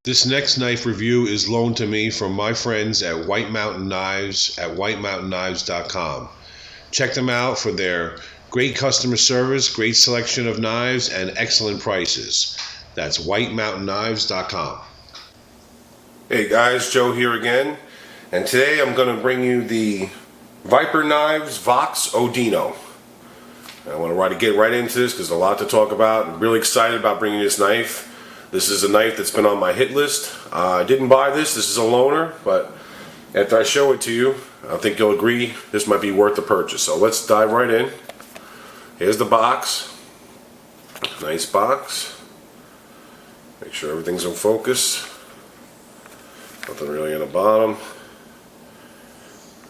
This next knife review is loaned to me from my friends at White Mountain Knives at whitemountainknives.com. Check them out for their great customer service, great selection of knives, and excellent prices. That's whitemountainknives.com. Hey guys, Joe here again, and today I'm going to bring you the Viper Knives Vox Odino. I want to get right into this because there's a lot to talk about. I'm really excited about bringing this knife. This is a knife that's been on my hit list. I didn't buy this. This is a loaner, but after I show it to you, I think you'll agree this might be worth the purchase. So let's dive right in. Here's the box. Nice box. Make sure everything's in focus. Nothing really in the bottom.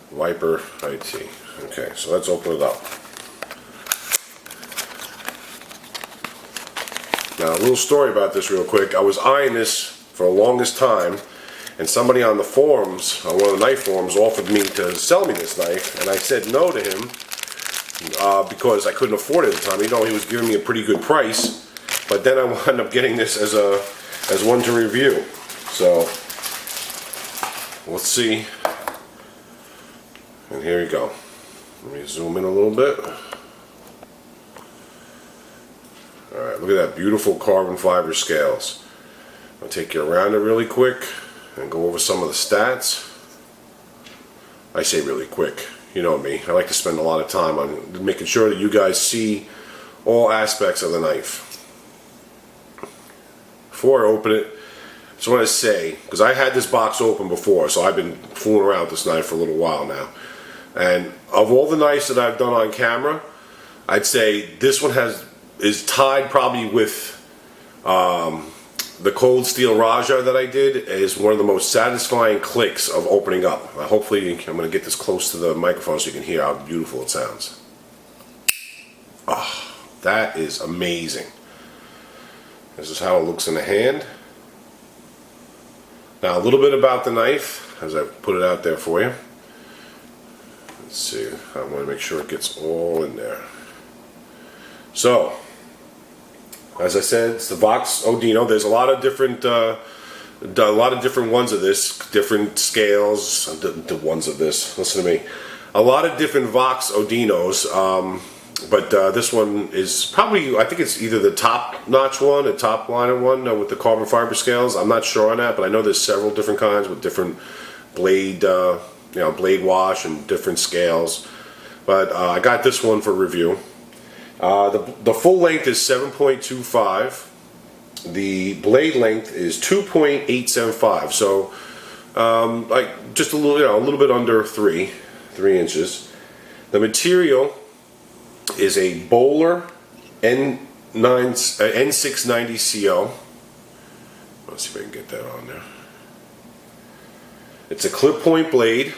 Viper IT. Okay, so let's open it up. Now, a little story about this real quick. I was eyeing this for the longest time, and somebody on the forums, on one of the knife forums, offered me to sell me this knife, and I said no to him because I couldn't afford it at the time. You know, he was giving me a pretty good price, but then I wound up getting this as one to review. So let's see. And here you go. Let me zoom in a little bit. Alright, look at that beautiful carbon fiber scales. I'll take you around it really quick and go over some of the stats. I say really quick, you know me. I like to spend a lot of time on making sure that you guys see all aspects of the knife. Before I open it, I just want to say, because I had this box open before, so I've been fooling around with this knife for a little while now. And of all the knives that I've done on camera, I'd say this one is tied probably with the cold steel Raja that I did. Is one of the most satisfying clicks of opening up. Hopefully I'm going to get this close to the microphone so you can hear how beautiful it sounds. Oh, that is amazing. This is how it looks in the hand. Now a little bit about the knife as I put it out there for you. Let's see, I want to make sure it gets all in there. So, as I said, it's the Vox Odino. There's a lot of different ones of this, different scales. The ones of this. Listen to me. A lot of different Vox Odinos, but this one is probably, I think it's either the top-notch one, the top-liner one with the carbon fiber scales. I'm not sure on that, but I know there's several different kinds with different blade, blade wash and different scales. But I got this one for review. The full length is 7.25. The blade length is 2.875. So, like just a little bit under 3 inches. The material is a Bohler N690CO. Let's see if I can get that on there. It's a clip point blade,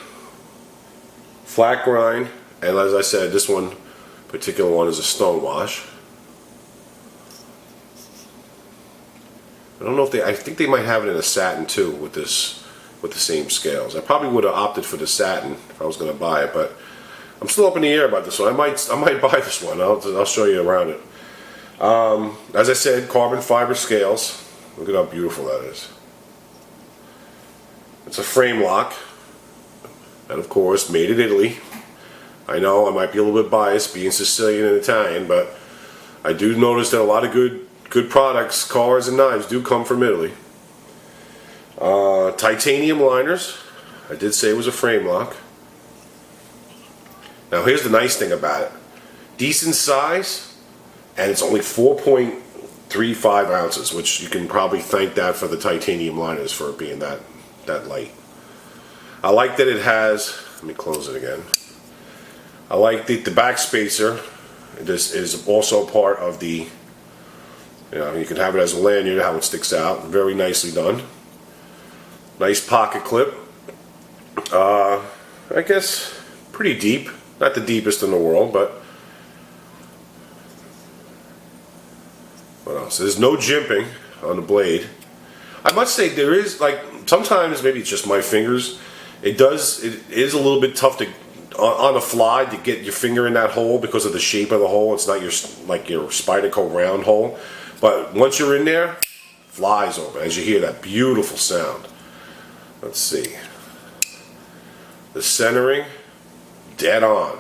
flat grind, and as I said, this particular one is a Stonewash. I don't know if I think they might have it in a satin too with the same scales. I probably would have opted for the satin if I was going to buy it, but I'm still up in the air about this one. I might buy this one. I'll show you around it. As I said, carbon fiber scales. Look at how beautiful that is. It's a frame lock, and of course made in Italy. I know I might be a little bit biased being Sicilian and Italian, but I do notice that a lot of good products, cars and knives do come from Italy. Titanium liners. I did say it was a frame lock. Now here's the nice thing about it. Decent size, and it's only 4.35 ounces, which you can probably thank that for the titanium liners for being that light. I like that it has, let me close it again. I like the back spacer. This is also part of the, you can have it as a lanyard, how it sticks out. Very nicely done. Nice pocket clip. I guess pretty deep. Not the deepest in the world, but what else? There's no jimping on the blade. I must say there is, like, sometimes maybe it's just my fingers. It is a little bit tough to on the fly to get your finger in that hole because of the shape of the hole. It's not your Spyderco round hole, but once you're in there, flies open. As you hear that beautiful sound. Let's see. The centering, dead on.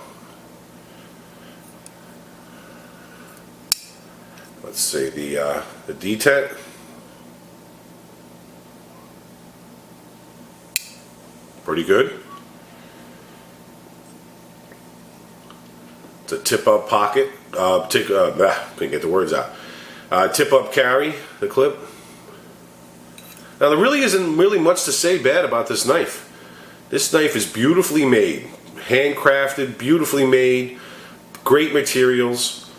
Let's see, the detent. Pretty good. It's a tip-up pocket. Couldn't get the words out. Tip-up carry, the clip. Now there really isn't much to say bad about this knife. This knife is beautifully made, handcrafted, beautifully made, great materials.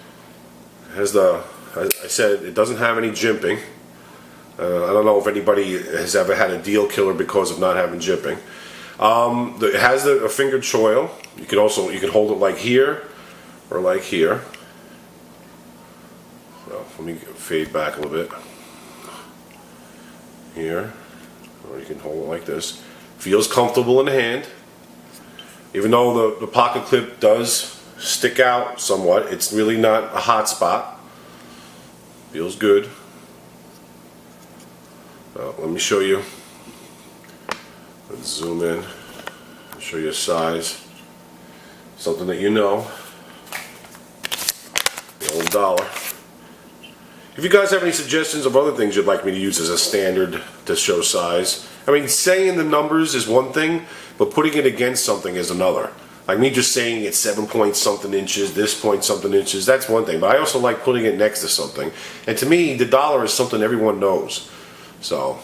Has the, as I said, it doesn't have any jimping. I don't know if anybody has ever had a deal killer because of not having jimping. It has a fingered choil. You can hold it like here or like here. So let me fade back a little bit. Here, or you can hold it like this. Feels comfortable in the hand. Even though the pocket clip does stick out somewhat, it's really not a hot spot. Feels good. Let me show you. Let's zoom in. Show you a size. Something that you know. The old dollar. If you guys have any suggestions of other things you'd like me to use as a standard to show size, I mean, saying the numbers is one thing, but putting it against something is another. Like me just saying it's 7 point something inches, this point something inches, that's one thing. But I also like putting it next to something. And to me, the dollar is something everyone knows. So,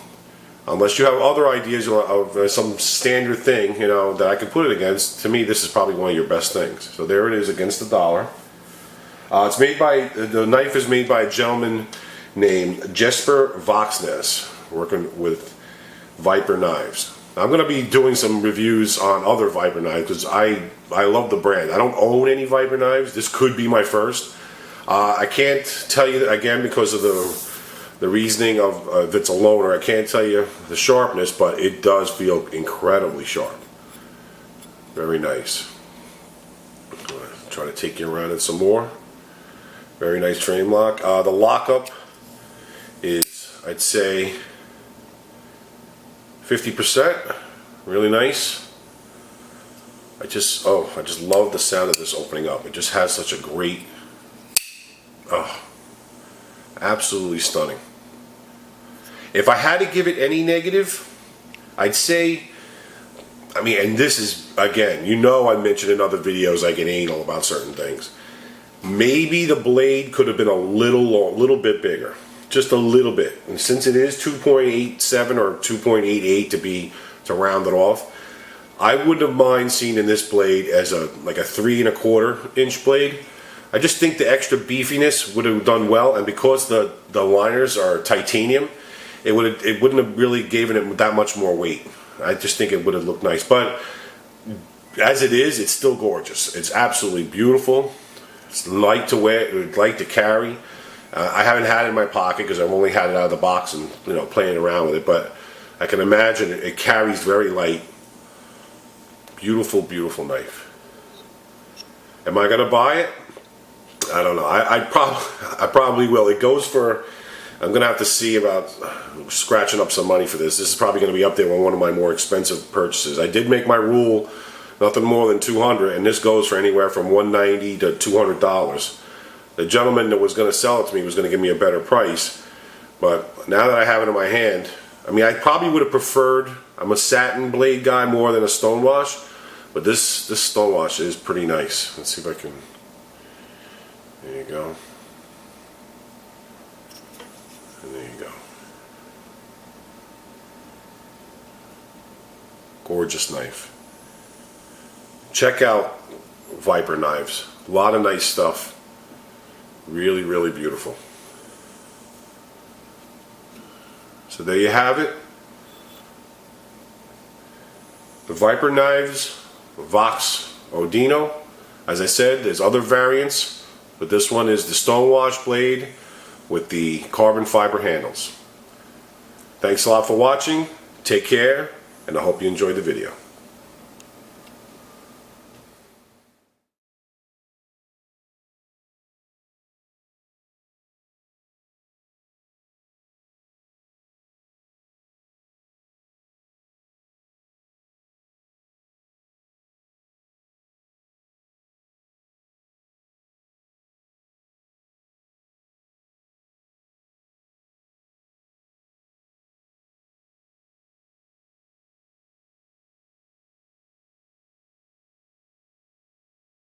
unless you have other ideas of some standard thing, you know, that I could put it against, to me, this is probably one of your best things. So there it is against the dollar. It's made by, the knife is made by a gentleman named Jesper Voxnes, working with Viper knives. I'm going to be doing some reviews on other Viper knives because I love the brand. I don't own any Viper knives. This could be my first. I can't tell you, again, because of the reasoning of if it's a loaner, I can't tell you the sharpness, but it does feel incredibly sharp. Very nice. I'm going to try to take you around it some more. Very nice frame lock. The lockup is, I'd say, 50%. Really nice. I just love the sound of this opening up. It just has such a great, absolutely stunning. If I had to give it any negative, I'd say, I mean, and this is, again, you know I mentioned in other videos I get anal about certain things. Maybe the blade could have been a little bit bigger. Just a little bit. And since it is 2.87 or 2.88 to round it off, I wouldn't have mind seeing in this blade as like a 3 1/4 inch blade. I just think the extra beefiness would have done well, and because the liners are titanium, it wouldn't have really given it that much more weight. I just think it would have looked nice. But as it is, it's still gorgeous. It's absolutely beautiful. It's light to wear, light to carry. I haven't had it in my pocket because I've only had it out of the box and playing around with it. But I can imagine it carries very light. Beautiful, beautiful knife. Am I gonna buy it? I don't know. I probably will. It goes for. I'm gonna have to see about scratching up some money for this. This is probably gonna be up there with one of my more expensive purchases. I did make my rule. Nothing more than $200, and this goes for anywhere from $190 to $200. The gentleman that was going to sell it to me was going to give me a better price, but now that I have it in my hand, I mean, I probably would have preferred. I'm a satin blade guy more than a Stonewash, but this Stonewash is pretty nice. Let's see if I can. There you go. And there you go. Gorgeous knife. Check out Viper knives. A lot of nice stuff. Really, really beautiful. So there you have it. The Viper knives, Vox Odino. As I said, there's other variants, but this one is the Stonewash blade with the carbon fiber handles. Thanks a lot for watching. Take care, and I hope you enjoyed the video.